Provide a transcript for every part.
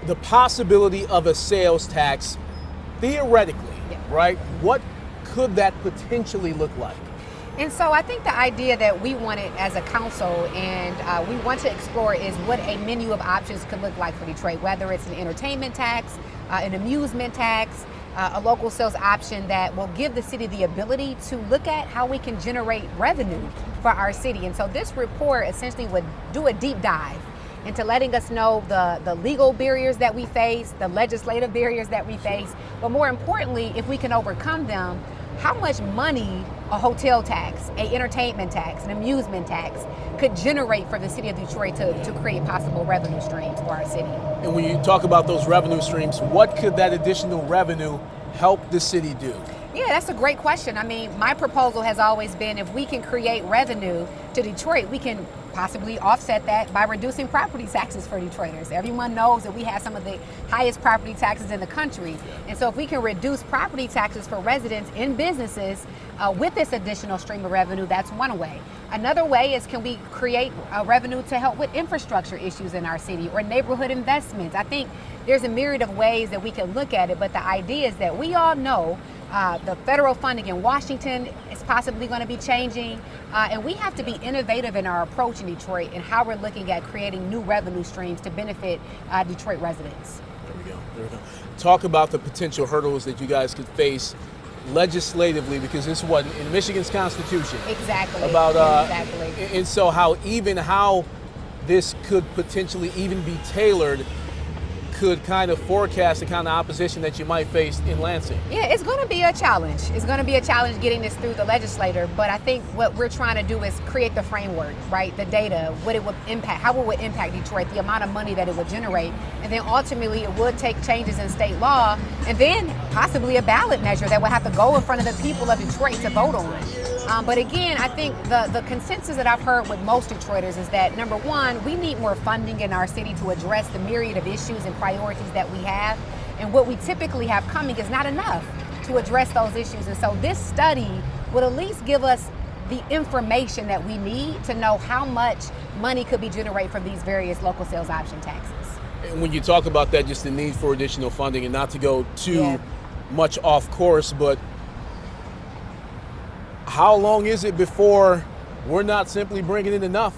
the possibility of a sales tax, theoretically, right? What could that potentially look like? And so I think the idea that we wanted as a council and we want to explore is what a menu of options could look like for Detroit, whether it's an entertainment tax, an amusement tax, a local sales option that will give the city the ability to look at how we can generate revenue for our city. And so this report essentially would do a deep dive into letting us know the legal barriers that we face, the legislative barriers that we face, but more importantly, if we can overcome them, how much money a hotel tax, a entertainment tax, an amusement tax could generate for the city of Detroit to create possible revenue streams for our city. And when you talk about those revenue streams, what could that additional revenue help the city do? Yeah, that's a great question. I mean, my proposal has always been if we can create revenue to Detroit, we can possibly offset that by reducing property taxes for Detroiters. Everyone knows that we have some of the highest property taxes in the country. And so if we can reduce property taxes for residents and businesses with this additional stream of revenue, that's one way. Another way is, can we create revenue to help with infrastructure issues in our city or neighborhood investments? I think there's a myriad of ways that we can look at it, but the idea is that we all know the federal funding in Washington is possibly going to be changing, and we have to be innovative in our approach in Detroit and how we're looking at creating new revenue streams to benefit Detroit residents. There we go. Talk about the potential hurdles that you guys could face legislatively, because this is what in Michigan's Constitution. Exactly. About exactly. And so how this could potentially even be tailored could kind of forecast the kind of opposition that you might face in Lansing. Yeah, it's going to be a challenge. It's going to be a challenge getting this through the legislator, but I think what we're trying to do is create the framework, right? The data, what it would impact, how it would impact Detroit, the amount of money that it would generate, and then ultimately it would take changes in state law, and then possibly a ballot measure that would have to go in front of the people of Detroit to vote on. But again, I think the consensus that I've heard with most Detroiters is that, number one, we need more funding in our city to address the myriad of issues and priorities that we have. And what we typically have coming is not enough to address those issues. And so this study would at least give us the information that we need to know how much money could be generated from these various local sales option taxes. And when you talk about that, just the need for additional funding, and not to go too much off course, but how long is it before we're not simply bringing in enough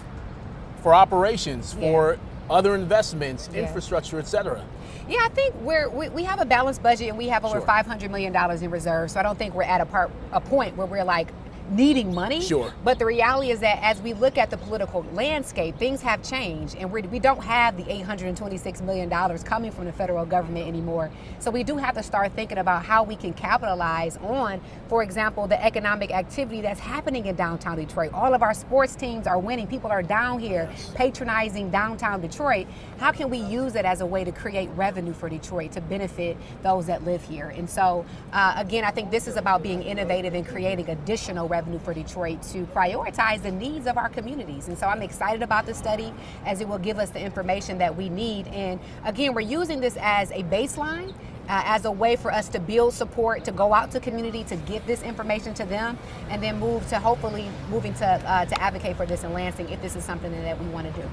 for operations, for other investments, infrastructure, et cetera? Yeah, I think we have a balanced budget and we have over $500 million in reserves. So I don't think we're at a point where we're like needing money. Sure. But the reality is that as we look at the political landscape, things have changed, and we don't have the $826 million coming from the federal government anymore. So we do have to start thinking about how we can capitalize on, for example, the economic activity that's happening in downtown Detroit. All of our sports teams are winning. People are down here patronizing downtown Detroit. How can we use it as a way to create revenue for Detroit to benefit those that live here? And so, again, I think this is about being innovative and creating additional revenue for Detroit to prioritize the needs of our communities. And so I'm excited about the study, as it will give us the information that we need. And again, we're using this as a baseline, as a way for us to build support, to go out to community, to get this information to them, and then move to hopefully moving to advocate for this in Lansing if this is something that we want to do.